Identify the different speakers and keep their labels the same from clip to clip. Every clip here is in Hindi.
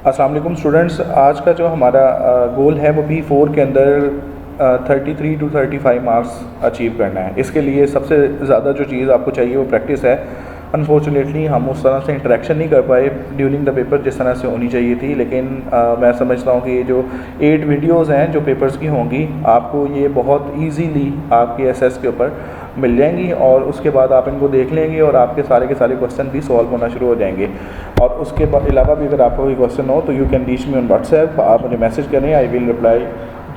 Speaker 1: अस्सलाम वालेकुम स्टूडेंट्स, आज का जो हमारा गोल है वो P4 के अंदर 33 टू 35 मार्क्स अचीव करना है। इसके लिए सबसे ज़्यादा जो चीज़ आपको चाहिए वो प्रैक्टिस है। अनफॉर्चुनेटली हम उस तरह से इंटरेक्शन नहीं कर पाए ड्यूरिंग द पेपर जिस तरह से होनी चाहिए थी, लेकिन मैं समझता हूँ कि ये जो 8 वीडियोज़ हैं जो पेपर्स की होंगी, आपको ये बहुत ईजीली आपके एसएस के ऊपर मिल जाएंगी और उसके बाद आप इनको देख लेंगे और आपके सारे क्वेश्चन भी सॉल्व होना शुरू हो जाएंगे। और उसके अलावा भी अगर आपको कोई क्वेश्चन हो तो you can reach me on WhatsApp, आप मुझे मैसेज करें, आई विल रिप्लाई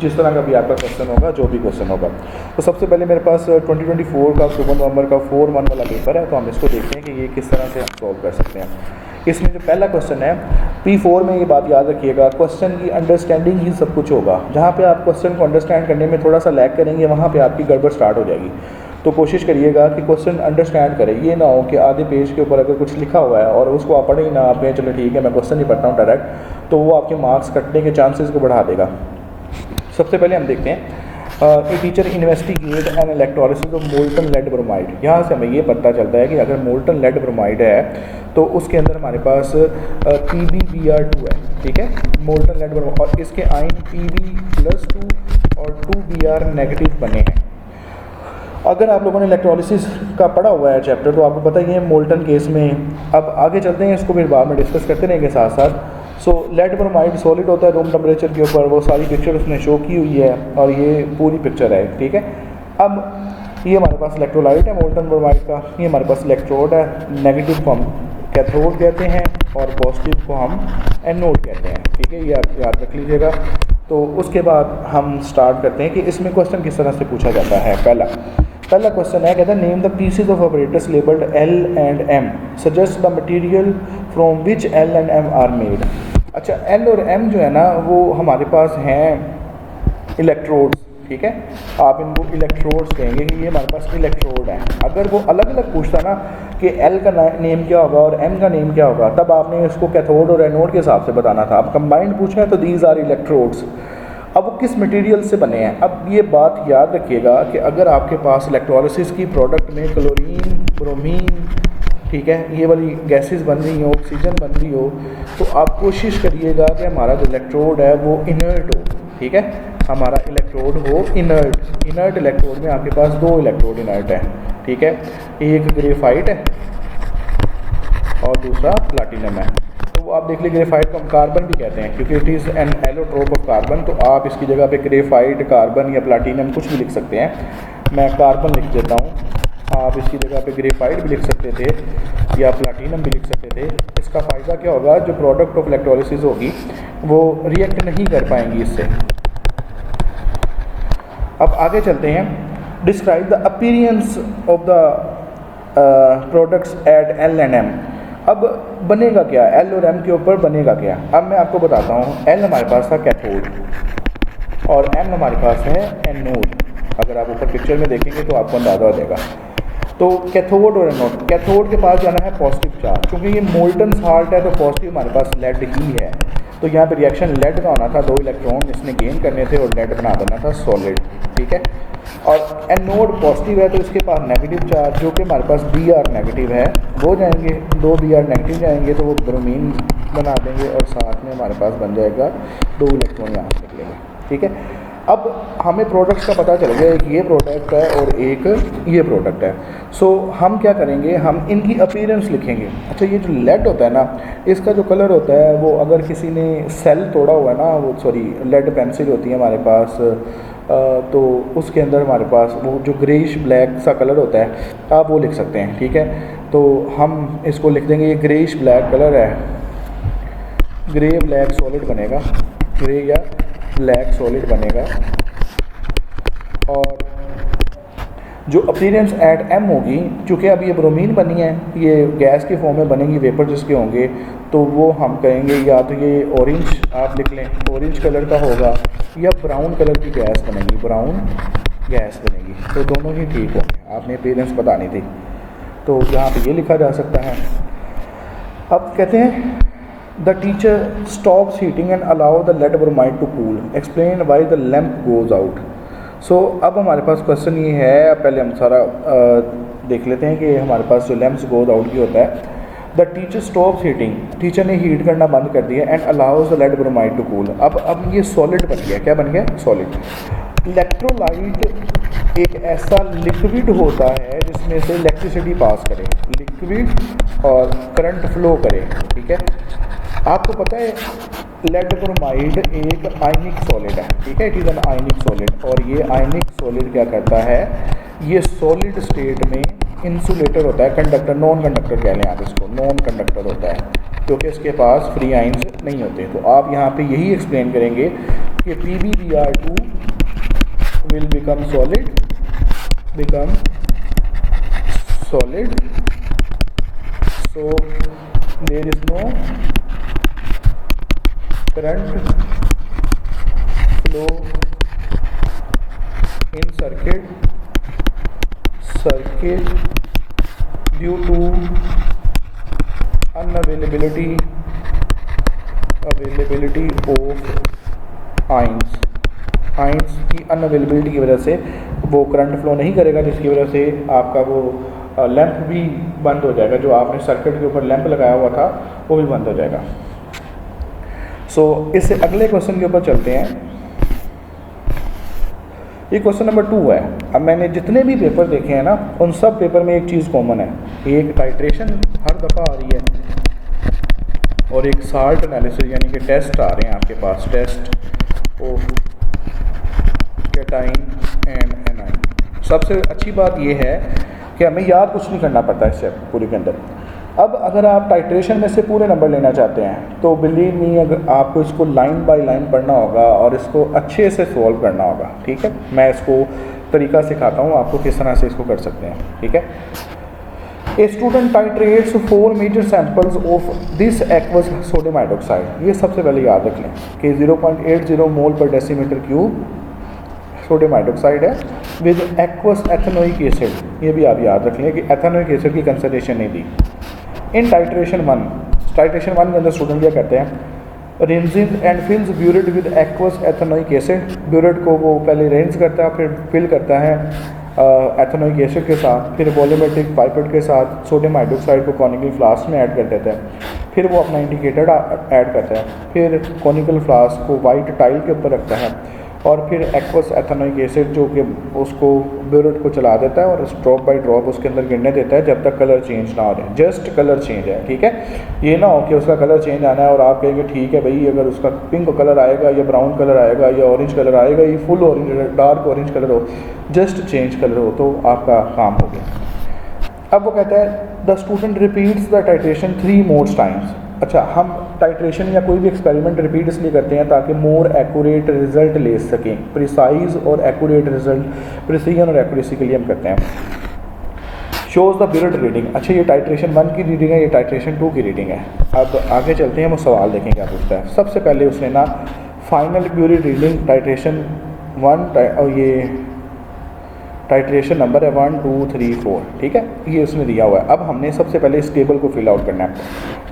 Speaker 1: जिस तरह का भी आपका क्वेश्चन होगा, जो भी क्वेश्चन होगा। तो सबसे पहले मेरे पास 2024 का अक्टूबर नवंबर का 4-1 वाला पेपर है, तो हम इसको देखते हैं कि ये किस तरह से हम सॉल्व कर सकते हैं। इसमें जो पहला क्वेश्चन है P4 में, ये बात याद रखिएगा, क्वेश्चन की अंडरस्टैंडिंग ही सब कुछ होगा। जहाँ पे आप क्वेश्चन को अंडरस्टैंड करने में थोड़ा सा लैग करेंगे, वहाँ पे आपकी गड़बड़ स्टार्ट हो जाएगी। तो कोशिश करिएगा कि क्वेश्चन अंडरस्टैंड करें। ये ना हो कि आधे पेज के ऊपर अगर कुछ लिखा हुआ है और उसको आप पढ़े ही ना, आप कहें चलो ठीक है मैं क्वेश्चन नहीं पढ़ता हूँ डायरेक्ट, तो वो आपके मार्क्स कटने के चांसेस को बढ़ा देगा। सबसे पहले हम देखते हैं a teacher investigate an electrolysis of molten lead bromide. यहाँ से हमें ये पता चलता है कि अगर मोल्टन लेड ब्रोमाइड है तो उसके अंदर हमारे पास PbBr2 है, ठीक है, मोल्टन लेड ब्रोमाइड, और इसके आयन Pb+2 और 2Br नेगेटिव बने हैं। अगर आप लोगों ने इलेक्ट्रोलिसिस का पढ़ा हुआ है चैप्टर, तो आपको पता ही है मोल्टन केस में। अब आगे चलते हैं, इसको फिर बाद में डिस्कस करते रहेंगे साथ साथ। सो लेड ब्रोमाइड सॉलिड होता है रूम टेम्परेचर के ऊपर, वो सारी पिक्चर उसने शो की हुई है और ये पूरी पिक्चर है, ठीक है। अब ये हमारे पास इलेक्ट्रोलाइट है मोल्टन ब्रोमाइड का, ये हमारे पास इलेक्ट्रोड है, नेगेटिव को हम कैथोड कहते हैं और पॉजिटिव को हम एनोड कहते हैं, ठीक है, ये आप याद रख लीजिएगा। तो उसके बाद हम स्टार्ट करते हैं कि इसमें क्वेश्चन किस तरह से पूछा जाता है। पहला क्वेश्चन है, कहता है name the pieces of operators labelled L and M, suggest the material from which L and M are made. अच्छा, L और M जो है ना वो हमारे पास हैं इलेक्ट्रोड्स, ठीक है, आप इनको इलेक्ट्रोड्स कहेंगे कि ये हमारे पास इलेक्ट्रोड है। अगर वो अलग अलग पूछता ना कि L का नेम क्या होगा और M का नेम क्या होगा, तब आपने इसको कैथोड और एनोड के हिसाब से बताना था। अब कंबाइंड पूछा है तो दीज आर इलेक्ट्रोड्स। अब वो किस मटेरियल से बने हैं, अब ये बात याद रखिएगा कि अगर आपके पास इलेक्ट्रोलिसिस की प्रोडक्ट में क्लोरीन, ब्रोमीन, ठीक है, ये वाली गैसेस बन रही हो, ऑक्सीजन बन रही हो, तो आप कोशिश करिएगा कि हमारा जो इलेक्ट्रोड है वो इनर्ट हो, ठीक है, हमारा इलेक्ट्रोड हो इनर्ट इलेक्ट्रोड में आपके पास 2 इलेक्ट्रोड इनर्ट है, ठीक है, एक ग्रेफाइट है और दूसरा प्लाटिनम है। तो आप देख लीजिए, ग्रेफाइट को हम कार्बन भी कहते हैं क्योंकि it is an allotrope of carbon. तो आप इसकी जगह पे ग्रेफाइट, कार्बन या प्लाटिनम कुछ भी लिख सकते हैं। मैं कार्बन लिख देता हूँ, आप इसकी जगह पे ग्रेफाइट भी लिख सकते थे या प्लाटिनम भी लिख सकते थे। इसका फ़ायदा क्या होगा, जो प्रोडक्ट ऑफ इलेक्ट्रोलिसिस होगी वो रिएक्ट नहीं कर पाएंगी इससे। अब आगे चलते हैं, describe the appearance of the products at L and M। अब बनेगा क्या, L और M के ऊपर बनेगा क्या। अब मैं आपको बताता हूँ, L हमारे पास था कैथोड और M हमारे पास है एनोड। अगर आप ऊपर पिक्चर में देखेंगे तो आपको अंदाज़ा हो जाएगा। तो कैथोड और एनोड, कैथोड के पास जाना है पॉजिटिव चार्ज, क्योंकि ये मोल्टन साल्ट है तो पॉजिटिव हमारे पास लेड ही है। तो यहाँ पे रिएक्शन लेड का होना था, 2 इलेक्ट्रॉन इसने गेन करने थे और लेड बना देना था सॉलिड, ठीक है। और एनोड पॉजिटिव है तो इसके पास नेगेटिव चार्ज, जो कि हमारे पास Br नेगेटिव है, वो जाएंगे, 2 Br नेगेटिव जाएंगे तो वो ब्रोमीन बना देंगे और साथ में हमारे पास बन जाएगा 2 इलेक्ट्रॉन यहाँ से निकलेंगे, ठीक है। अब हमें प्रोडक्ट्स का पता चल गया, एक ये प्रोडक्ट है और एक ये प्रोडक्ट है। सो हम क्या करेंगे, हम इनकी अपीयरेंस लिखेंगे। अच्छा, ये जो लेड होता है ना, इसका जो कलर होता है वो, अगर किसी ने सेल तोड़ा हुआ है ना, वो सॉरी लेड पेंसिल होती है हमारे पास, तो उसके अंदर हमारे पास वो जो ग्रेइश ब्लैक सा कलर होता है, आप वो लिख सकते हैं, ठीक है। तो हम इसको लिख देंगे, ये ग्रेइश ब्लैक कलर है, ग्रे ब्लैक सॉलिड बनेगा, ग्रे या ब्लैक सॉलिड बनेगा। और जो अपीयरेंस एट M होगी, चूँकि अब ये ब्रोमीन बनी है, ये गैस के फॉर्म में बनेंगी, वेपर जिसके होंगे, तो वो हम कहेंगे या तो ये ऑरेंज आप लिख लें, ऑरेंज कलर का होगा, या ब्राउन कलर की गैस बनेगी, ब्राउन गैस बनेगी। तो दोनों ही ठीक हो, आपने अपीयरेंस बतानी थी, तो यहाँ पे ये लिखा जा सकता है। अब कहते हैं the teacher stops heating and allow the lead bromide to cool, explain why the lamp goes out. So अब हमारे पास क्वेश्चन ये है, पहले हम सारा देख लेते हैं कि हमारे पास जो लैम्प्स गोज आउट की होता है। The teacher stops heating, teacher ने हीट करना बंद कर दिया, and allows the lead bromide to cool. अब ये सॉलिड बन गया, क्या बन गया? सॉलिड। इलेक्ट्रोलाइट एक ऐसा लिक्विड होता है जिसमें से इलेक्ट्रिसिटी पास करे, लिक्विड और करंट फ्लो करे, ठीक है। आपको पता है लेड ब्रोमाइड एक आयनिक सॉलिड है, ठीक है, it is an ionic solid. और ये आयनिक सॉलिड क्या करता है, ये सॉलिड स्टेट में इंसुलेटर होता है, कंडक्टर, नॉन कंडक्टर कह लें आप इसको, नॉन कंडक्टर होता है क्योंकि इसके पास फ्री आइंस नहीं होते। तो आप यहाँ पे यही एक्सप्लेन करेंगे कि PbBr2 will become solid, so there is no current flow in circuit due to unavailability of ions की अनअवेलेबिलिटी की वजह से वो करंट फ्लो नहीं करेगा, जिसकी वजह से आपका वो लैंप भी बंद हो जाएगा, जो आपने सर्किट के ऊपर लैंप लगाया हुआ था वो भी बंद हो जाएगा। सो इससे अगले क्वेश्चन के ऊपर चलते हैं। ये क्वेश्चन नंबर 2 है। अब मैंने जितने भी पेपर देखे हैं ना, उन सब पेपर में एक चीज़ कॉमन है, एक टाइट्रेशन हर दफ़ा आ रही है और एक साल्ट एनालिसिस यानी कि टेस्ट आ रहे हैं आपके पास, test of cation and anion. सबसे अच्छी बात ये है कि हमें याद कुछ नहीं करना पड़ता इससे पूरे के अंदर। अब अगर आप टाइट्रेशन में से पूरे नंबर लेना चाहते हैं तो बिलीव मी, अगर आपको इसको लाइन बाय लाइन पढ़ना होगा और इसको अच्छे से सॉल्व करना होगा, ठीक है। मैं इसको तरीका सिखाता हूँ आपको किस तरह से इसको कर सकते हैं, ठीक है। A student titrates 4 measured samples of this aqueous sodium hydroxide. ये सबसे पहले याद रख लें कि 0.80 मोल per decimetre cube sodium hydroxide है विद एक्वस एथेनोइक एसिड। ये भी आप याद रख लें कि एथेनोइक एसिड की कंसंट्रेशन नहीं दी। इन टाइट्रेशन 1 के अंदर स्टूडेंट क्या करते हैं, rinsing and fills burette with aqueous ethanoic acid. Burette को वो पहले रेंज करता है, फिर फिल करता है एथेनोइक एसिड के साथ, फिर वॉल्यूमेट्रिक पाइपेट के साथ सोडियम हाइड्रोक्साइड को कॉनिकल फ्लास्क में ऐड कर देता है, फिर वो अपना इंडिकेटर ऐड करता है, फिर कॉनिकल फ्लास्क को वाइट टाइल के ऊपर रखता है और फिर एक्वस एथेनोइक एसिड जो कि उसको ब्यूरेट को चला देता है और ड्रॉप बाय ड्रॉप उसके अंदर गिरने देता है जब तक कलर चेंज ना हो जाए। जस्ट कलर चेंज है, ठीक है। ये ना हो कि उसका कलर चेंज आना है और आप कहेंगे ठीक है भाई, अगर उसका पिंक कलर आएगा या ब्राउन कलर आएगा या ऑरेंज कलर आएगा, ये full orange dark orange colour हो, जस्ट चेंज कलर हो तो आपका काम हो गया। अब वो कहता है the student repeats the titration 3 more times. अच्छा, हम टाइट्रेशन या कोई भी एक्सपेरिमेंट रिपीट इसलिए करते हैं ताकि मोर एक्यूरेट रिजल्ट ले सकें। प्रिसाइज और एक्यूरेट रिजल्ट, प्रिसीजन और एक्यूरेसी के लिए हम करते हैं। Shows the burette reading. अच्छा, ये टाइट्रेशन 1 की रीडिंग है, ये टाइट्रेशन 2 की रीडिंग है। अब आगे चलते हैं, वो सवाल देखें क्या पूछता है। सबसे पहले उसने ना फाइनल ब्यूरेट रीडिंग टाइट्रेशन 1 और ये टाइट्रेशन नंबर है 1 2 3 4, ठीक है, ये उसने दिया हुआ है। अब हमने सबसे पहले इस टेबल को फिल आउट करना है।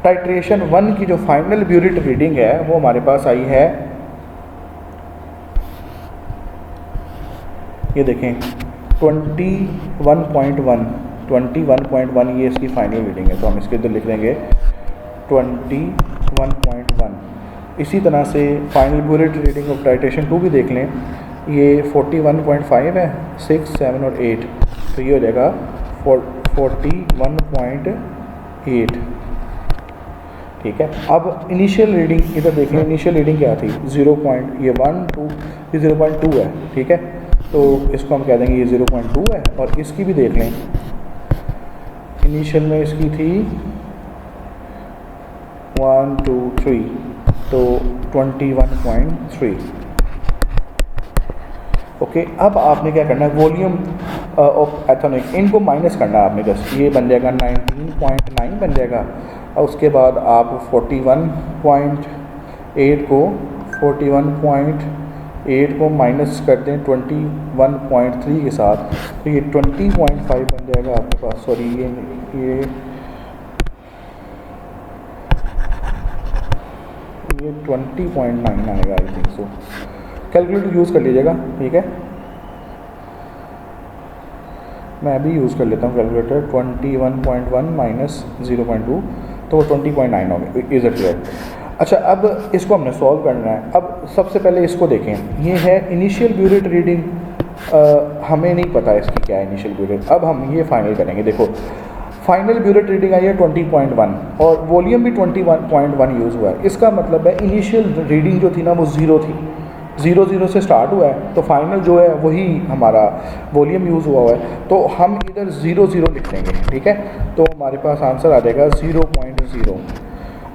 Speaker 1: टाइट्रेशन 1 की जो फाइनल ब्यूरेट रीडिंग है वो हमारे पास आई है, ये देखें 21.1 ये इसकी फाइनल रीडिंग है, तो हम इसके इधर लिख देंगे 21.1। इसी तरह से final burette reading of titration 2 भी देख लें, ये 41.5 है, 6 7 और 8, तो ये हो जाएगा 41.8, ठीक है। अब इनिशियल रीडिंग इधर देखें, इनिशियल रीडिंग क्या थी 0.2, ये 0.2 है, ठीक है, तो इसको हम कह देंगे ये 0.2 है। और इसकी भी देख लें, इनिशियल में इसकी थी 1 2 3, तो 21.3, ओके। अब आपने क्या करना है, वॉल्यूम ऑफ एथेनोइक, इनको माइनस करना है आपने, जस्ट ये बन जाएगा 19.9 बन जाएगा। और उसके बाद आप 41.8 को माइनस कर दें 21.3 के साथ, तो ये 20.5 बन जाएगा आपके पास। सॉरी, ये 20.9 आएगा I think so. Calculator use कर लीजिएगा, ठीक है, मैं भी यूज़ कर लेता हूँ कैलकुलेटर। 21.1 माइनस 0.2 तो वो 20.9 हो गया। Is it clear? अच्छा, अब इसको हमने सॉल्व करना है। अब सबसे पहले इसको देखें, ये है इनिशियल ब्यूरेट रीडिंग, हमें नहीं पता इसकी क्या है इनिशियल ब्यूरेट। अब हम ये फाइनल करेंगे। देखो फाइनल ब्यूरेट रीडिंग आई है 20.1 और वॉल्यूम भी 21.1 यूज़ हुआ है। इसका मतलब है इनिशियल रीडिंग जो थी ना वो 0 थी, 0 से स्टार्ट हुआ है, तो फाइनल जो है वही हमारा वॉल्यूम यूज़ हुआ है। तो हम इधर 0 लिख देंगे, ठीक है। तो हमारे पास आंसर आ जाएगा 0.0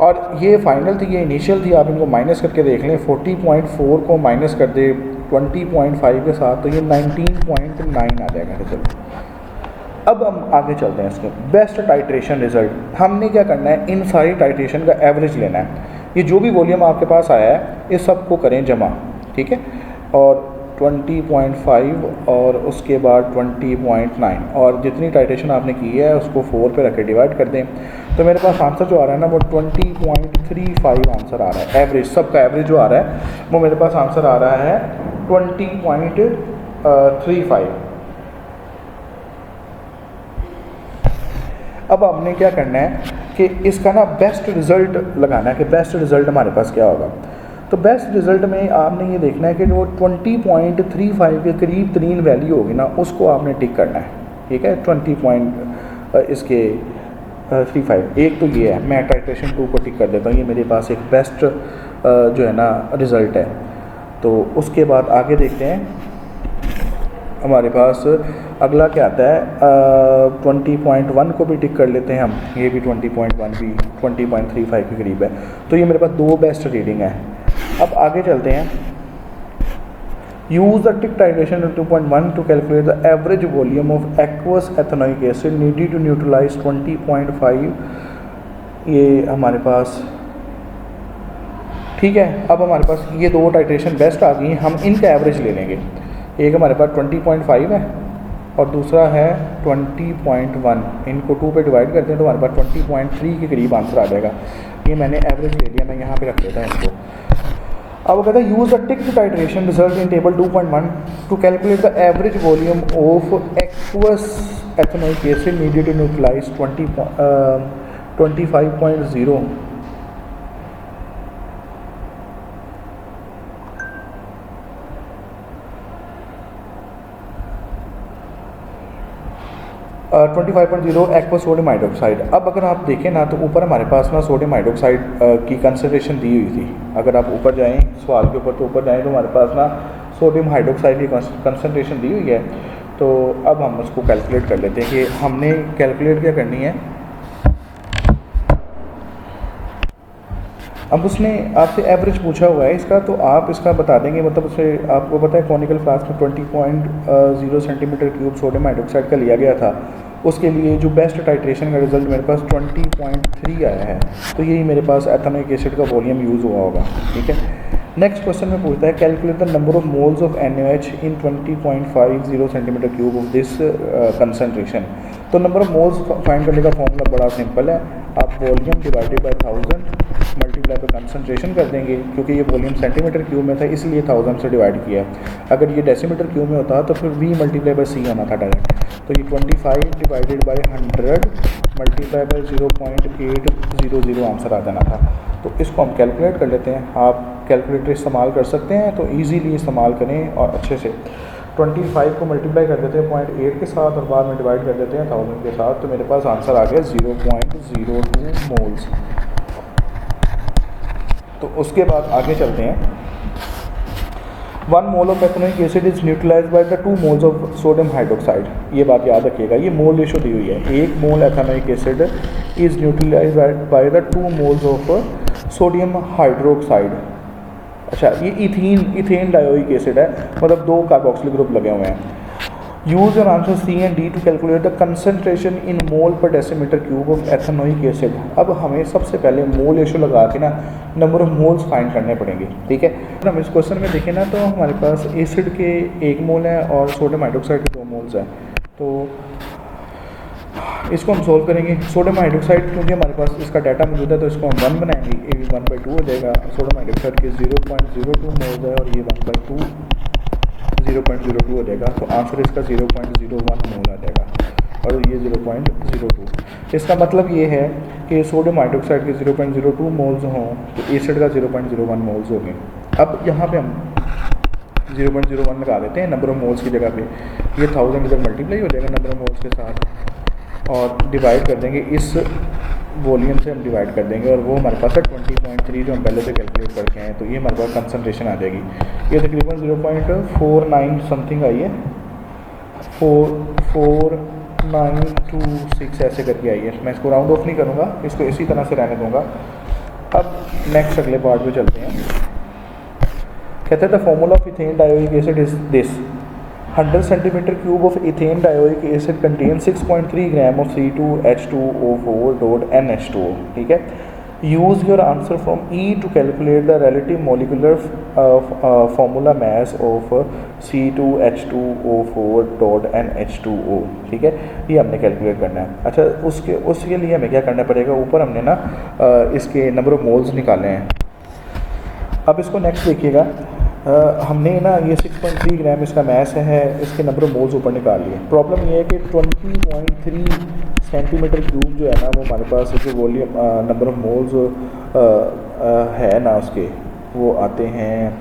Speaker 1: और ये फाइनल थी, ये इनिशियल थी। आप इनको माइनस करके देख लें, 40.4 को माइनस कर दे 20.5 के साथ, तो ये 19.9 आ जाएगा रिजल्ट। अब हम आगे चलते हैं इसके बेस्ट टाइट्रेशन रिज़ल्ट। हमने क्या करना है, इन सारी टाइट्रेशन का एवरेज लेना है। ये जो भी वॉल्यूम आपके पास आया है इस सब को करें जमा, ठीक है, और 20.5 और उसके बाद 20.9 और जितनी टाइट्रेशन आपने की है उसको 4 पे रख के डिवाइड कर दें। तो मेरे पास आंसर जो आ रहा है ना वो 20.35 आंसर आ रहा है। एवरेज, सबका एवरेज जो आ रहा है वो मेरे पास आंसर आ रहा है 20.35। अब हमने क्या करना है कि इसका ना बेस्ट रिज़ल्ट लगाना है कि बेस्ट रिज़ल्ट हमारे पास क्या होगा। तो बेस्ट रिज़ल्ट में आपने ये देखना है कि वो 20.35 के करीब तरीन वैल्यू होगी ना उसको आपने टिक करना है, ठीक है। 35 एक तो ये है, मैं टाइट्रेशन 2 को टिक कर देता हूँ, ये मेरे पास एक बेस्ट जो है ना रिज़ल्ट है। तो उसके बाद आगे देखते हैं हमारे पास अगला क्या आता है, 20.1 को भी टिक कर लेते हैं हम, ये भी 20.1 भी 20.35 के करीब है। तो ये मेरे पास 2 बेस्ट रीडिंग है। अब आगे चलते हैं, use the tick titration 2.1 to calculate the average volume of aqueous ethanoic acid needed to neutralise 20.5। ये हमारे पास ठीक है। अब हमारे पास ये 2 टाइट्रेशन बेस्ट आ गई हैं, हम इनका एवरेज ले लेंगे। एक हमारे पास 20.5 है और दूसरा है 20.1, इनको 2 पे डिवाइड करते हैं तो हमारे पास 20.3 के करीब आंसर आ जाएगा। ये मैंने एवरेज ले लिया, मैं यहाँ पे रख देता हूँ इसको। अब कहता है use the tick titration result in table 2.1 to calculate the average volume of aqueous ethanoic acid needed to neutralise 25.0। uh, 25.0 aqueous sodium hydroxide. अब अगर आप देखें ना तो ऊपर हमारे पास ना सोडियम हाइड्रोक्साइड की कंसनट्रेशन दी हुई थी। अगर आप ऊपर जाएं सवाल के ऊपर, तो ऊपर जाएं तो हमारे पास ना सोडियम हाइड्रोक्साइड की कंसनट्रेशन दी हुई है। तो अब हम उसको कैलकुलेट कर लेते हैं कि हमने कैलकुलेट क्या करनी है। अब उसने आपसे एवरेज पूछा हुआ है इसका, तो आप इसका बता देंगे, मतलब उसे आपको पता है कॉनिकल फ्लास्क में 20.0 सेंटीमीटर क्यूब सोडियम हाइड्रोक्साइड का लिया गया था, उसके लिए जो बेस्ट टाइट्रेशन का रिजल्ट मेरे पास 20.3 आया है। तो यही मेरे पास एथेनोइक एसिड का वॉल्यूम यूज़ हुआ होगा, ठीक है। नेक्स्ट क्वेश्चन में पूछता है calculate the number of moles of NaOH in 20.50 centimetre cube of this concentration. तो नंबर ऑफ मोल्स फाइंड करने का फॉर्मूला बड़ा सिंपल है, आप volume divided by 1000 multiply by concentration कर देंगे। क्योंकि ये वॉल्यूम सेंटीमीटर क्यूब में था इसलिए 1000 से डिवाइड किया। अगर ये डेसीमीटर क्यूब में होता तो फिर V मल्टीप्लाई बाय C होना था डायरेक्ट। तो ये 25 divided by 100 multiply by 0.800 answer आ जाना था। तो इसको हम कैलकुलेट कर लेते हैं। आप कैलकुलेटर इस्तेमाल कर सकते हैं, तो इजीली इस्तेमाल करें और अच्छे से 25 को मल्टीप्लाई कर देते हैं 0.8 के साथ और बाद में डिवाइड कर देते हैं 1000 के साथ। तो मेरे पास आंसर आ गया 0.02 मोल्स। तो उसके बाद आगे चलते हैं। 1 mole of ethanoic acid is neutralise by the 2 moles of sodium hydroxide. ये बात याद रखिएगा, ये मोल रेशो दी हुई है। 1 mole ethanoic acid is neutralise by the 2 moles of sodium hydroxide. अच्छा, ये इथेन डायोइक एसिड है, मतलब 2 कार्बोक्सिल ग्रुप लगे हुए हैं। Use your answer C and D to calculate the concentration in mole per decimetre cube of ethanoic acid. अब हमें सबसे पहले मोल रेशो लगा के ना नंबर ऑफ मोल्स फाइंड करने पड़ेंगे, ठीक है। हम इस क्वेश्चन में देखें ना तो हमारे पास एसिड के 1 मोल है और सोडियम हाइड्रोक्साइड के 2 मोल्स हैं। तो इसको हम सोल्व करेंगे। सोडियम हाइड्रोक्साइड क्योंकि हमारे पास इसका डाटा मौजूद है तो इसको हम 1 बनाएंगे, ये भी 1/2 हो जाएगा। सोडियम हाइड्रोक्साइड के 0.02 मोल्स है और ये 1/2 0.02 हो जाएगा। तो आंसर इसका 0.01 मोल आ जाएगा। और ये 0.02। इसका मतलब ये है कि सोडियम हाइड्रोक्साइड के 0.02 मोल्स हों तो एसिड का 0.01 मोल्स हो गए। अब यहाँ पे हम 0.01 लगा देते हैं नंबर ऑफ मोल्स की जगह पे, ये 1000 इधर मल्टीप्लाई हो जाएगा नंबर ऑफ मोल्स के साथ और डिवाइड कर देंगे, इस वॉल्यूम से हम डिवाइड कर देंगे और वो हमारे पास है 20.3 जो हम पहले से कैलकुलेट करके हैं, तो ये हमारे पास कंसनट्रेशन आ जाएगी। ये तकरीबन 0.49 समथिंग आई है, 44926 ऐसे करके आई है। मैं इसको राउंड ऑफ नहीं करूँगा, इसको इसी तरह से रहने दूँगा। अब नेक्स्ट अगले पार्ट पे चलते हैं। कहते हैं the formula of ethanedioic acid is this, 100 centimetre cube of ethanedioic acid contain 6.3 gram of C2H2O4.NH2O। ठीक है, use your answer from e to calculate the relative molecular formula mass of C2H2O4.NH2O। ठीक है, ये हमने कैलकुलेट करना है। अच्छा, उसके लिए हमें क्या करना पड़ेगा, ऊपर हमने ना इसके नंबर ऑफ मोल्स निकाले हैं। अब इसको नेक्स्ट देखिएगा, हमने ना ये 6.3 ग्राम इसका मैस है, इसके नंबर ऑफ मोल्स ऊपर निकाल लिए। प्रॉब्लम ये है कि 20.3 सेंटीमीटर क्यूब जो है ना वो हमारे पास जो वॉल्यूम नंबर ऑफ मोल्स है ना उसके वो आते हैं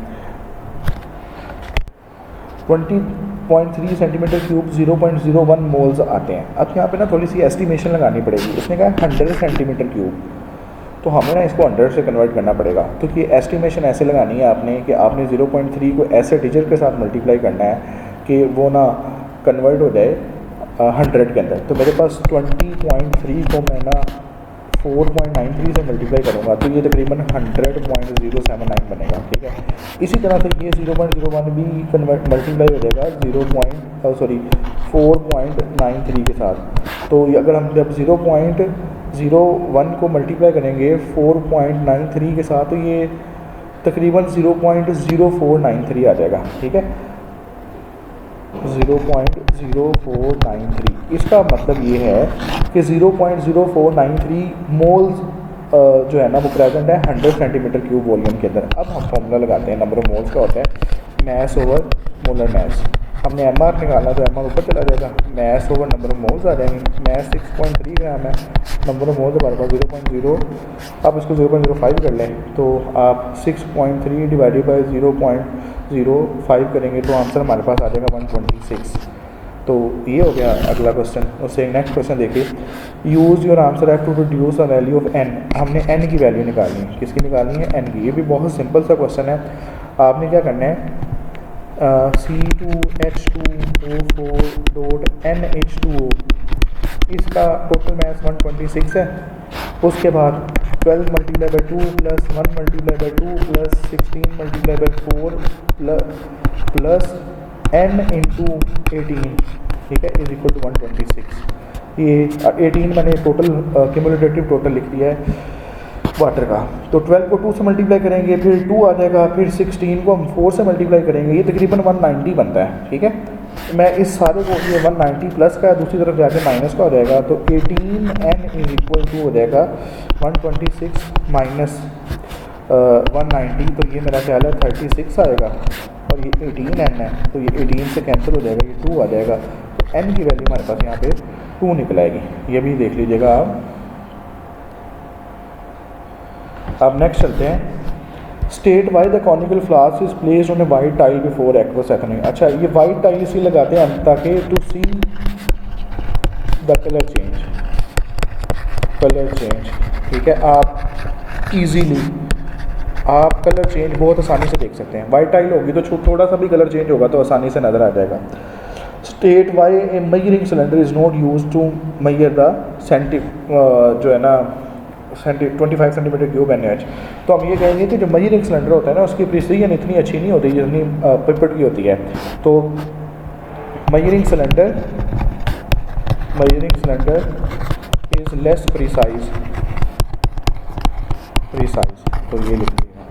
Speaker 1: 20.3 सेंटीमीटर क्यूब 0.01 मोल्स आते हैं। अब यहाँ पे ना थोड़ी सी एस्टिमेशन लगानी पड़ेगी। उसने कहा 100 सेंटीमीटर क्यूब, तो हमें ना इसको 100 से कन्वर्ट करना पड़ेगा। तो ये एस्टिमेशन ऐसे लगानी है आपने कि आपने 0.3 को ऐसे डिजिट के साथ मल्टीप्लाई करना है कि वो ना कन्वर्ट हो जाए 100 के अंदर। तो मेरे पास 20.3 को मैं ना 4.93 से मल्टीप्लाई करूँगा तो ये तकरीबन 100.079 बनेगा। ठीक है, इसी तरह से ये 0.01 भी मल्टीप्लाई हो जाएगा 4.93 के साथ। तो अगर हम जब 0.01 को मल्टीप्लाई करेंगे 4.93 के साथ तो ये तकरीबन 0.0493 आ जाएगा। ठीक है, 0.0493। इसका मतलब ये है कि 0.0493 मोल्स जो है ना वो प्रेजेंट है 100 सेंटीमीटर क्यूब वॉल्यूम के अंदर। अब हम फॉर्मूला लगाते हैं, नंबर ऑफ मोल्स का होता है मैस ओवर मोलर मैस। हमने एम आर निकालना तो एम आर ऊपर चला जाएगा, mass over number of moles आ जाएंगे। मैस 6.3 ग्राम है, नंबर ऑफ मोल्स हमारे पास 0.0। आप इसको 0.05 कर लें तो आप 6.3 डिवाइडेड बाई 0.05 करेंगे तो आंसर हमारे पास आ जाएगा 126। तो ये हो गया अगला क्वेश्चन। उससे नेक्स्ट क्वेश्चन देखिए, use your answer have to reduce a value of n. हमने एन की वैल्यू निकालनी है, किसकी निकालनी है, एन की। ये भी बहुत सिंपल सा क्वेश्चन है। आपने क्या करना है, C2H2O4.NH2O इसका टोटल मैस 126 है। उसके बाद 12 multiply by 2 plus 1 multiply by 2 plus 16 multiply by 4 plus n into 18, ठीक है, इज इक्वल टू 126। ये 18 मैंने टोटल क्यूमुलेटिव टोटल लिख दिया है वाटर का। तो 12 को 2 से मल्टीप्लाई करेंगे, फिर 2 आ जाएगा, फिर 16 को हम 4 से मल्टीप्लाई करेंगे, ये तकरीबन 190 बनता है। ठीक है, मैं इस सारे को ये 190 प्लस का दूसरी तरफ जाके माइनस का हो जाएगा, तो 18n इज इक्वल टू हो जाएगा 126 माइनस 190, तो ये मेरा ख्याल है 36 आएगा। और ये 18n है तो ये 18 से कैंसिल हो जाएगा, ये 2 आ जाएगा। तो n की वैल्यू हमारे पास यहाँ पे 2 निकल आएगी। ये भी देख लीजिएगा आप। अब नेक्स्ट चलते हैं, state why the conical flask is placed on a white tile before aqueous ethanoic. अच्छा, ये वाइट टाइल इसलिए लगाते हैं हम ताकि to see the colour change. ठीक है, आप इजीली आप कलर चेंज बहुत आसानी से देख सकते हैं। वाइट टाइल होगी तो थोड़ा सा भी कलर चेंज होगा तो आसानी से नज़र आ जाएगा। State why a measuring cylinder is not use to measure the जो है ना 25 सेंटीमीटर क्यूब NaOH। तो हम ये कहेंगे कि जो मेजरिंग सिलेंडर होता है ना उसकी प्रिसीजन इतनी अच्छी नहीं होती जितनी पिपेट की होती है। तो measuring cylinder is less precise. तो ये लिखिएगा।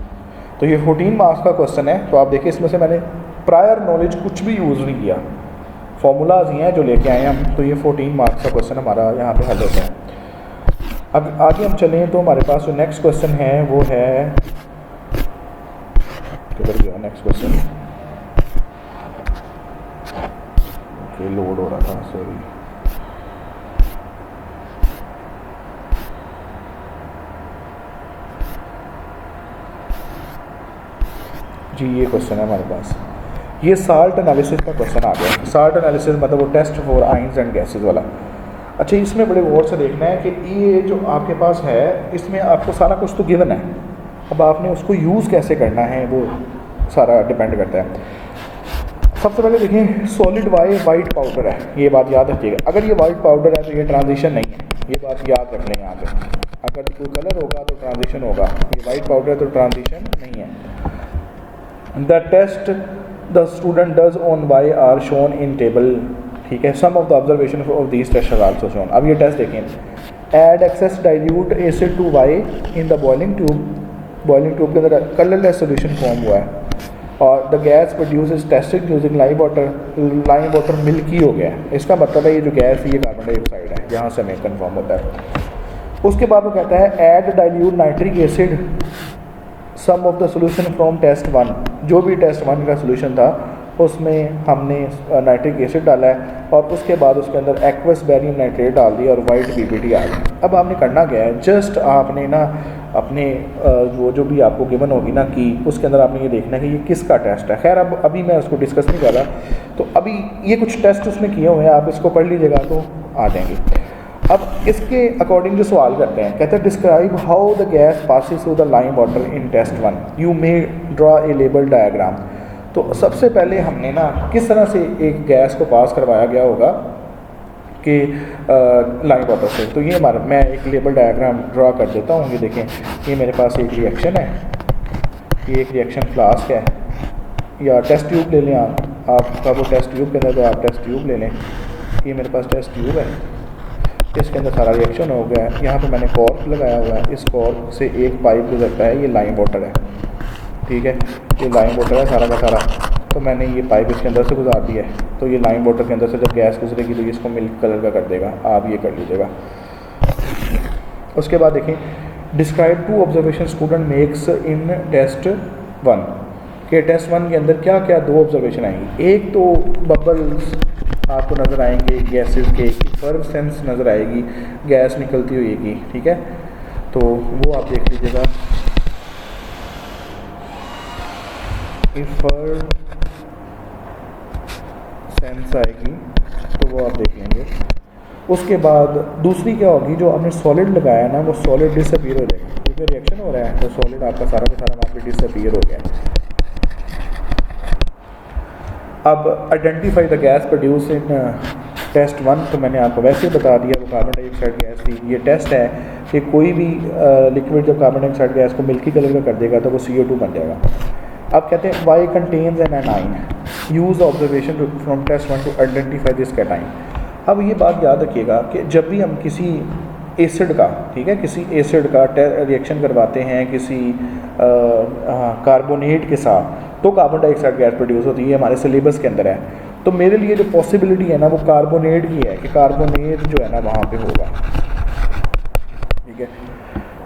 Speaker 1: तो ये 14 मार्क्स का क्वेश्चन है। तो आप देखिए इसमें से मैंने प्रायर नॉलेज कुछ भी यूज़ नहीं किया, फॉर्मूलाज ही हैं जो लेके आए हम। तो ये 14 मार्क्स का क्वेश्चन हमारा यहाँ पे हल होता है। अब आगे हम चलें तो हमारे पास जो नेक्स्ट क्वेश्चन है वो है, किधर गया नेक्स्ट क्वेश्चन, ओके लोड हो रहा था, सॉरी। जी ये क्वेश्चन है हमारे पास, ये साल्ट एनालिसिस का क्वेश्चन आ गया। साल्ट एनालिसिस मतलब वो test for ions and gases वाला। अच्छा इसमें बड़े गौर से देखना है कि ये जो आपके पास है इसमें आपको सारा कुछ तो गिवन है, अब आपने उसको यूज़ कैसे करना है वो सारा डिपेंड करता है। सबसे पहले देखें सॉलिड वाइट पाउडर है, ये बात याद रखिएगा। अगर ये वाइट पाउडर है तो ये ट्रांजिशन नहीं है, ये बात याद रख लें यहाँ पे। अगर कोई कलर होगा तो ट्रांजिशन होगा, ये वाइट पाउडर है तो ट्रांजिशन नहीं है। The test the student does on Y are shown in table, ठीक है। Some of the observation of these test are also shown. अब ये टेस्ट देखें, add excess dilute acid to Y in the boiling tube के अंदर कलरलेस सोल्यूशन फॉर्म हुआ है और the gas produce is tested using lime water milky हो गया है। इसका मतलब है ये जो गैस है ये कार्बन डाइऑक्साइड है, यहाँ से हमें कन्फर्म होता है। उसके बाद वो कहता है add dilute nitric acid some of the solution from test 1, जो भी टेस्ट 1 का सोल्यूशन था उसमें हमने नाइट्रिक एसिड डाला है और उसके बाद उसके अंदर एक्वस बैरियम नाइट्रेट डाल दिया और वाइट पीपीटी आ गई। अब आपने करना क्या है, जस्ट आपने ना अपने वो जो भी आपको गिवन होगी ना कि उसके अंदर आपने ये देखना है कि ये किसका टेस्ट है। खैर अब अभी मैं उसको डिस्कस नहीं कर रहा, तो अभी ये कुछ टेस्ट उसने किए हुए हैं, आप इसको पढ़ लीजिएगा तो आ जाएंगे। अब इसके अकॉर्डिंग जो सवाल करते हैं, कहते हैं describe how the gas passes through the lime water in test 1, you may draw a label diagram. तो सबसे पहले हमने ना किस तरह से एक गैस को पास करवाया गया होगा कि लाइम वाटर से, तो ये हमारा मैं एक लेबल डायग्राम ड्रा कर देता हूँ। ये देखें, ये मेरे पास एक रिएक्शन है, ये एक रिएक्शन फ्लास्क है या टेस्ट ट्यूब ले लें आपका वो टेस्ट ट्यूब के अंदर तो आप टेस्ट ट्यूब ले लें। ये मेरे पास टेस्ट ट्यूब है, इसके अंदर सारा रिएक्शन हो गया है। यहाँ पे मैंने कॉर्क लगाया हुआ है, इस कॉर्क से एक पाइप गुजरता है, ये लाइम वाटर है, ठीक है। ये लाइम वाटर है सारा का सारा, तो मैंने ये पाइप इसके अंदर से गुजार दिया है। तो ये लाइम वाटर के अंदर से जब गैस गुजरेगी तो इसको मिल्क कलर का कर देगा, आप ये कर लीजिएगा। उसके बाद देखें describe 2 observation student makes in test 1, के टेस्ट 1 के अंदर क्या क्या 2 ऑब्जर्वेशन आएंगी। एक तो बबल्स आपको नज़र आएंगे गैसेस के, इफर्वेसेंस नज़र आएगी गैस निकलती हुई की, ठीक है। तो वो आप देख लीजिएगा, इफर्वेसेंस आएगी तो वो आप देख लेंगे। उसके बाद दूसरी क्या होगी, जो आपने सॉलिड लगाया ना वो सॉलिड डिसअपीयर हो जाएगा, क्योंकि रिएक्शन हो रहा है तो सॉलिड आपका सारा का सारा वहाँ पे डिसअपीयर हो गया। अब identify the gas produce in test 1, तो मैंने आपको वैसे ही बता दिया वो कार्बन डाइऑक्साइड गैस थी। ये टेस्ट है कि कोई भी लिक्विड जब कार्बन डाइऑक्साइड गैस को मिल्की कलर का कर देगा तो वो CO2 बन जाएगा। अब कहते हैं Y contains an anion, use observation from test 1 to identify this cation. अब ये बात याद रखिएगा कि जब भी हम किसी एसिड का, ठीक है, किसी एसिड का रिएक्शन करवाते हैं किसी कार्बोनेट के साथ तो कार्बन डाइऑक्साइड गैस प्रोड्यूस होती है, हमारे सिलेबस के अंदर है। तो मेरे लिए जो पॉसिबिलिटी है ना वो कार्बोनेट की है कि कार्बोनेट जो है ना वहाँ पे होगा, ठीक है।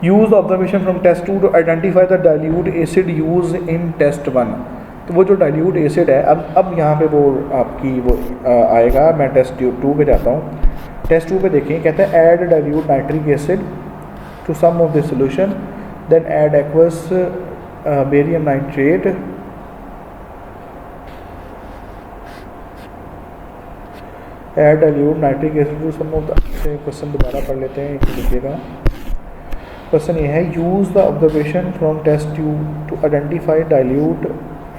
Speaker 1: Use observation from test 2 to identify the dilute acid use in test 1। तो वो जो डाइल्यूट एसिड है अब यहाँ पे वो आपकी वो आएगा। मैं टेस्ट 2 पे जाता हूँ। टेस्ट 2 पे देखें, कहते हैं add dilute nitric acid to some of this solution then add aqueous barium nitrate add dilute nitric acid to some of the. Question दोबारा पढ़ लेते हैं, लिखिएगा। क्वेश्चन ये है, use the observation from test 2 to identify dilute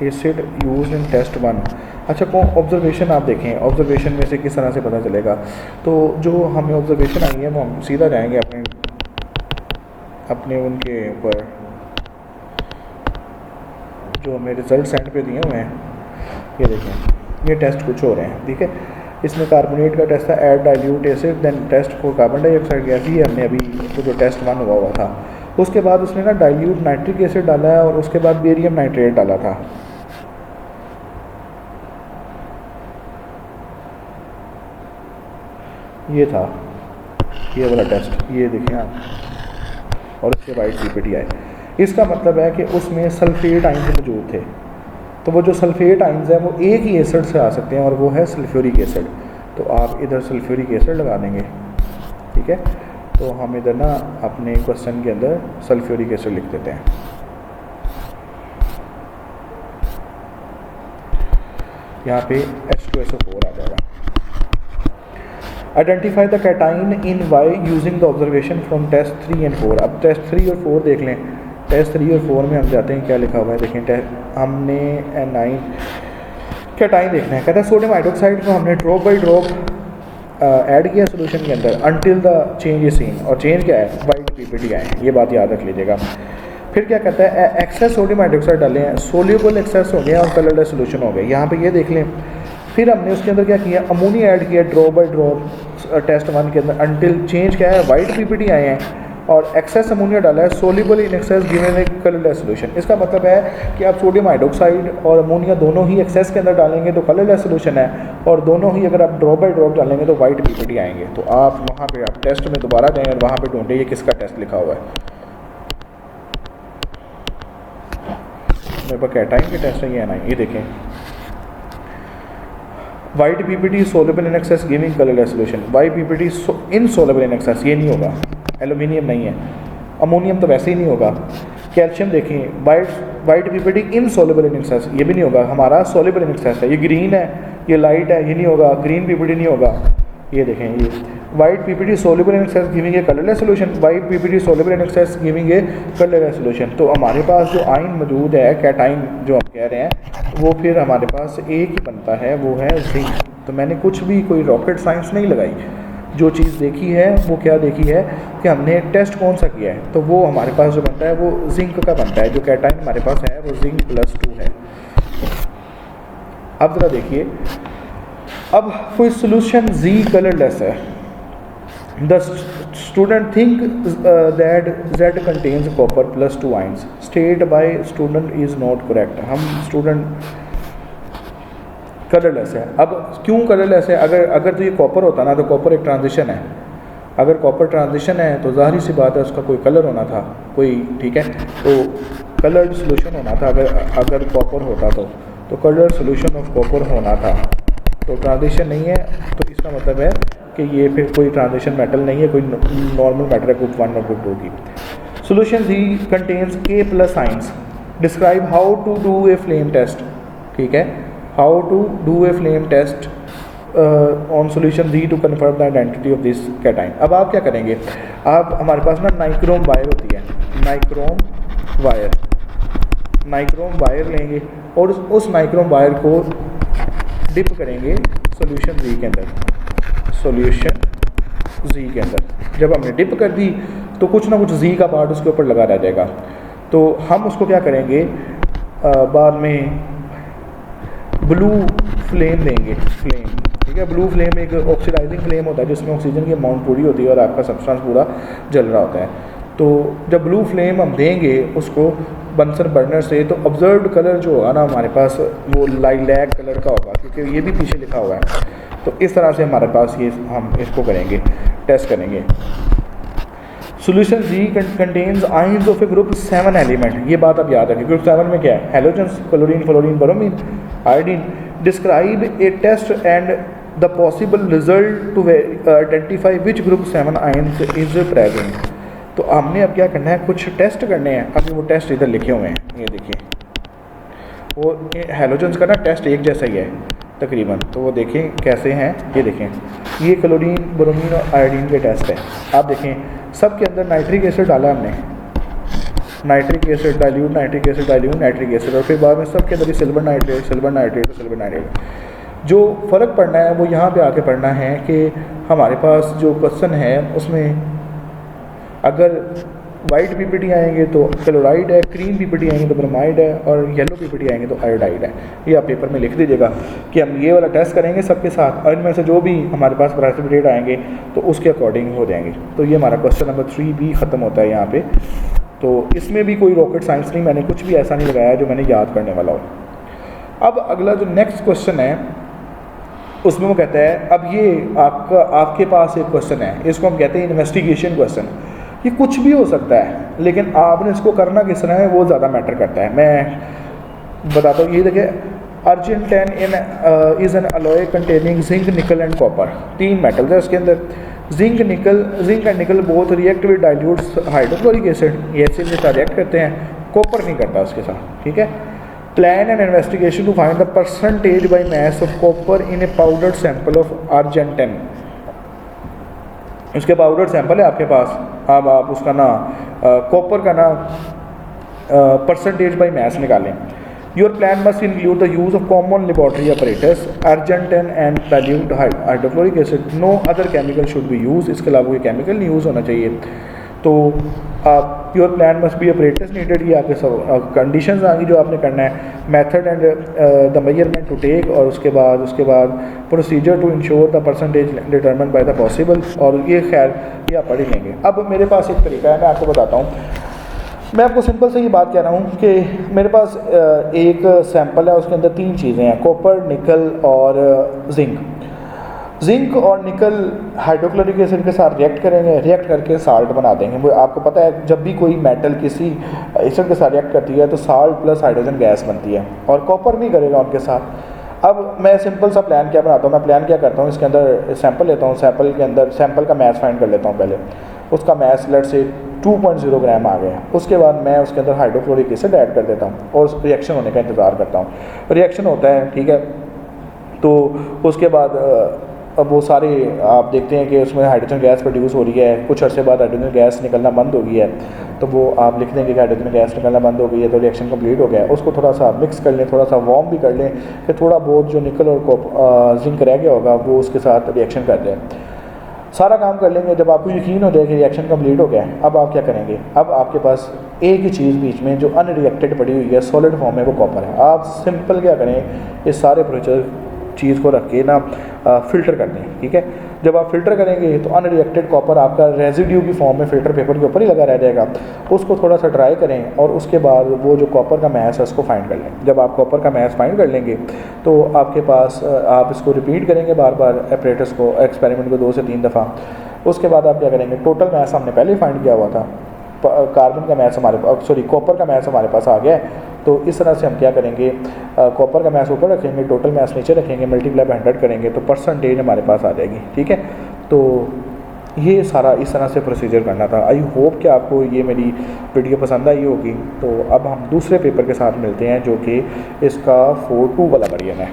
Speaker 1: acid use in test 1। अच्छा कौन ऑब्जर्वेशन आप देखें, ऑब्जर्वेशन में से किस तरह से पता चलेगा। तो जो हमें ऑब्जर्वेशन आई है वो हम सीधा जाएंगे अपने उनके ऊपर जो हमें रिजल्ट सेंड पे दिए हुए हैं। ये देखें, ये टेस्ट कुछ हो रहे हैं, ठीक है। इसमें कार्बोनेट का टेस्ट था, add dilute acid then test for carbon dioxide gas, ही हमने अभी तो जो टेस्ट 1 हुआ था। उसके बाद उसने ना डाइल्यूट नाइट्रिक एसिड डाला है और उसके बाद बेरियम नाइट्रेट डाला था। ये था ये वाला टेस्ट, ये देखें आप, और इसके वाइट पीपीटी आए। इसका मतलब है कि उसमें सल्फेट आइंस मौजूद थे। तो वो जो सल्फेट आइंस है वो एक ही एसिड से आ सकते हैं और वो है सल्फ्यूरिक एसिड। तो आप इधर सल्फ्यूरिक एसिड लगा देंगे, ठीक है। तो हम इधर ना अपने क्वेश्चन के अंदर सल्फ्यूरिक एसिड लिख देते हैं। यहाँ पे H2SO4 आ जाएगा। Identify the cation in Y using the observation from test 3 and 4। अब टेस्ट 3 और 4 देख लें। टेस्ट 3 और 4 में हम जाते हैं, क्या लिखा हुआ है देखें। हमने N9 कैटाइन देखना है। कहता है सोडियम हाइड्रोक्साइड को हमने ड्रॉप बाई ड्रॉप ऐड किया सोल्यूशन के अंदर until the change is seen, और चेंज क्या है, वाइट पीपीटी आए, ये बात याद रख लीजिएगा। फिर क्या कहता है, एक्सेस सोडियम हाइड्रोक्साइड डाले हैं, सोल्यूबल एक्सेस हो गया और कलरलेस सोल्यूशन हो गया, यहाँ पे ये देख लें। फिर हमने उसके अंदर क्या किया, अमोनिया ऐड किया ड्रॉप बाई ड्रॉप टेस्ट 1 के अंदर अनटिल चेंज क्या है, वाइट पीपीटी आए हैं, और एक्सेस अमोनिया डाला है, soluble in excess given A colourless solution. इसका मतलब है कि आप सोडियम हाइड्रोक्साइड और अमोनिया दोनों ही एक्सेस के अंदर डालेंगे तो कलरलेस सोल्यूशन है, और दोनों ही अगर आप ड्रॉप बाई ड्रॉप डालेंगे तो वाइट पीपीटी आएंगे। तो आप वहाँ पे आप टेस्ट में दोबारा जाएँ और वहाँ पे ढूंढें ये किसका टेस्ट लिखा हुआ है। मेरे पास कैटाइन के टेस्ट है, ये ना, ये देखें, white PPT soluble in excess giving colourless solution, white PPT insoluble in excess, ये नहीं होगा, एल्यूमिनियम नहीं है, अमोनियम तो वैसे ही नहीं होगा। कैल्शियम देखें, white PPT insoluble in excess, ये भी नहीं होगा, हमारा सोल्यूबल इन एक्सेस है। ये ग्रीन है, ये लाइट है, ये नहीं होगा, ग्रीन पीपीटी नहीं होगा। ये देखें, ये white PPT soluble in excess giving a colourless solution, white PPT soluble in excess giving a colourless solution. तो हमारे पास जो आयन मौजूद है, कैटाइन जो हम कह रहे हैं, वो फिर हमारे पास एक ही बनता है, वो है जिंक। तो मैंने कुछ भी कोई रॉकेट साइंस नहीं लगाई, जो चीज़ देखी है वो क्या देखी है कि हमने टेस्ट कौन सा किया है, तो वो हमारे पास जो बनता है वो जिंक का बनता है। जो कैटाइन हमारे पास है वो जिंक +2 है। अब ज़रा देखिए, अब कोई सोल्यूशन Z कलरलेस है, the student think that Z contains copper +2 ions, state by student is not correct. हम स्टूडेंट कलरलेस है। अब क्यों कलरलेस है, अगर तो ये कॉपर होता ना, तो कॉपर एक ट्रांजिशन है, अगर कॉपर ट्रांजिशन है तो जाहिर सी बात है उसका कोई कलर होना था, कोई, ठीक है, तो कलर्ड सोल्यूशन होना था। अगर कॉपर होता तो कलर्ड सोल्यूशन ऑफ कॉपर होना था, तो ट्रांजिशन नहीं है, तो इसका मतलब है कि ये फिर कोई ट्रांजिशन मेटल नहीं है, कोई नॉर्मल मैटर है ग्रुप 1 और ग्रुप 2 की। Solution Z contains K+ ions, describe how to do a flame test, ठीक है, how to do a flame test on solution Z to confirm the identity of this cation. अब आप क्या करेंगे, आप, हमारे पास ना नाइक्रोम वायर होती है, नाइक्रोम वायर लेंगे और उस नाइक्रोम वायर को डिप करेंगे सोल्यूशन Z के अंदर। जब हमने डिप कर दी तो कुछ ना कुछ Z का पार्ट उसके ऊपर लगा रह जाएगा। तो हम उसको क्या करेंगे, बाद में ब्लू फ्लेम देंगे, ठीक है। ब्लू फ्लेम एक ऑक्सीडाइजिंग फ्लेम होता है जिसमें ऑक्सीजन की अमाउंट पूरी होती है और आपका सब्सटेंस पूरा जल रहा होता है। तो जब ब्लू फ्लेम हम देंगे उसको बंसर बर्नर से, तो ऑब्जर्व्ड कलर जो होगा ना हमारे पास वो लाइलैक कलर का होगा, क्योंकि ये भी पीछे लिखा हुआ है। तो इस तरह से हमारे पास ये, हम इसको करेंगे, टेस्ट करेंगे। Solution Z contains ions of A group 7 element, ये बात आप याद रखें। ग्रुप 7 में क्या है, halogens, chlorine, fluorine, bromine, iodine. Describe a test and the possible result to identify which group 7 ions is present. तो हमने अब क्या करना है, कुछ टेस्ट करने हैं। अभी वो टेस्ट इधर लिखे हुए हैं, ये देखिए, वो हेलोजेंस का ना टेस्ट एक जैसा ही है तकरीबन। तो वो देखें कैसे हैं, ये देखें, ये क्लोरीन, ब्रोमीन और आयोडीन के टेस्ट है। आप देखें सब के अंदर नाइट्रिक एसिड डाला हमने, nitric acid dilute, nitric acid dilute, nitric acid, और फिर बाद में सब के अंदर सिल्वर नाइट्रेट। जो फ़र्क पड़ना है वो यहाँ पे आके पड़ना है कि हमारे पास जो क्वेश्चन है उसमें अगर वाइट पीपीटी आएंगे तो क्लोराइड है, क्रीम पीपीटी आएंगे तो ब्रोमाइड है, और येलो पीपीटी आएंगे तो आयोडाइड है। ये आप पेपर में लिख दीजिएगा कि हम ये वाला टेस्ट करेंगे सबके साथ, और इनमें से जो भी हमारे पास प्रेसिपिटेट आएंगे तो उसके अकॉर्डिंग हो जाएंगे। तो ये हमारा क्वेश्चन नंबर 3 भी ख़त्म होता है यहाँ पे। तो इसमें भी कोई रॉकेट साइंस नहीं, मैंने कुछ भी ऐसा नहीं लगाया जो मैंने याद करने वाला हो। अब अगला जो नेक्स्ट क्वेश्चन है उसमें वो कहता है, अब ये आपके पास एक क्वेश्चन है, इसको हम कहते हैं इन्वेस्टिगेशन क्वेश्चन। ये कुछ भी हो सकता है, लेकिन आपने इसको करना किस तरह है वो ज़्यादा मैटर करता है। मैं बताता हूँ, ये देखिए, argentan is an alloy containing zinc, nickel and copper. 3 metals है उसके अंदर। Zinc and nickel both react with dilute hydrochloric acid, ये एसिड के साथ रिएक्ट करते हैं, कॉपर नहीं करता उसके साथ, ठीक है। Plan and investigation to find the percentage by mass of copper in a powdered sample of argentan. उसके पाउडर सैंपल है आपके पास, अब आप उसका ना कॉपर का ना परसेंटेज बाई मास निकालें। Your plan must include the use of common laboratory apparatus, argentan and dilute hydrochloric acid, no other chemical should be use. इसके अलावा कोई केमिकल नहीं यूज़ होना चाहिए। तो आप your plan must be apparatus needed, ये आपके सब कंडीशंस आएंगी जो आपने करना है। Method and the measurement to take, और उसके बाद procedure to ensure the percentage determine by the possible, और ये खैर ये आप पढ़ ही लेंगे। अब मेरे पास एक तरीका है, मैं आपको बताता हूँ। मैं आपको सिंपल से ये बात कह रहा हूँ कि मेरे पास एक सैंपल है, उसके अंदर 3 चीज़ें हैं, कॉपर, निकल और जिंक। जिंक और निकल हाइड्रोक्लोरिक एसिड के साथ रिएक्ट करेंगे, रिएक्ट करके साल्ट बना देंगे। वो आपको पता है जब भी कोई मेटल किसी एसिड के साथ रिएक्ट करती है तो साल्ट प्लस हाइड्रोजन गैस बनती है, और कॉपर नहीं करेगा उनके साथ। अब मैं सिंपल सा प्लान क्या बनाता हूँ, मैं प्लान क्या करता हूँ, इसके अंदर सैंपल लेता हूँ, सैंपल के अंदर सैंपल का मैस फाइंड कर लेता हूँ पहले। उसका मैस लेट से 2.0 ग्राम आ गया। उसके बाद मैं उसके अंदर हाइड्रोक्लोरिक एसिड ऐड कर देता हूँ और रिएक्शन होने का इंतज़ार करता हूँ। रिएक्शन होता है, ठीक है, तो उसके बाद अब वो सारे आप देखते हैं कि उसमें हाइड्रोजन गैस प्रोड्यूस हो रही है। कुछ अर्से बाद हाइड्रोजन गैस निकलना बंद हो गई है, तो वो आप लिख देंगे कि हाइड्रोजन गैस निकलना बंद हो गई है, तो रिएक्शन कंप्लीट हो गया है। उसको थोड़ा सा मिक्स कर लें, थोड़ा सा वार्म भी कर लें, कि थोड़ा बहुत जो निकल और जिंक रह गया होगा वो उसके साथ रिएक्शन कर दें। सारा काम कर लेंगे। जब आपको यकीन हो जाए कि रिएक्शन कंप्लीट हो गया है, अब आप क्या करेंगे, अब आपके पास एक ही चीज़ बीच में जो अनरिएक्टेड पड़ी हुई है, सॉलिड फॉर्म में, वो कॉपर है। आप सिंपल क्या करें, इस सारे प्रोसेस चीज़ को रख के ना फ़िल्टर कर दें, ठीक है। जब आप फ़िल्टर करेंगे तो अनरिएक्टेड कॉपर आपका रेजिड्यू की फॉर्म में फ़िल्टर पेपर के ऊपर ही लगा रह जाएगा। उसको थोड़ा सा ड्राई करें और उसके बाद वो जो कॉपर का मैस है उसको फाइंड कर लें। जब आप कॉपर का मैस फाइंड कर लेंगे तो आपके पास आप इसको रिपीट करेंगे बार बार एपरेटस को, एक्सपेरिमेंट को 2 से 3 दफ़ा। उसके बाद आप क्या करेंगे, टोटल मैस हमने पहले फाइंड किया हुआ था, कार्बन का मैस हमारे पास, सॉरी कॉपर का मैस हमारे पास आ गया है। तो इस तरह से हम क्या करेंगे, कॉपर का मैस ऊपर रखेंगे, टोटल मैस नीचे रखेंगे, मल्टीप्लाई बाय 100 करेंगे तो परसेंटेज हमारे पास आ जाएगी, ठीक है। तो ये सारा इस तरह से प्रोसीजर करना था। आई होप कि आपको ये मेरी वीडियो पसंद आई होगी। तो अब हम दूसरे पेपर के साथ मिलते हैं जो कि इसका 4.2 वाला वर्जन है।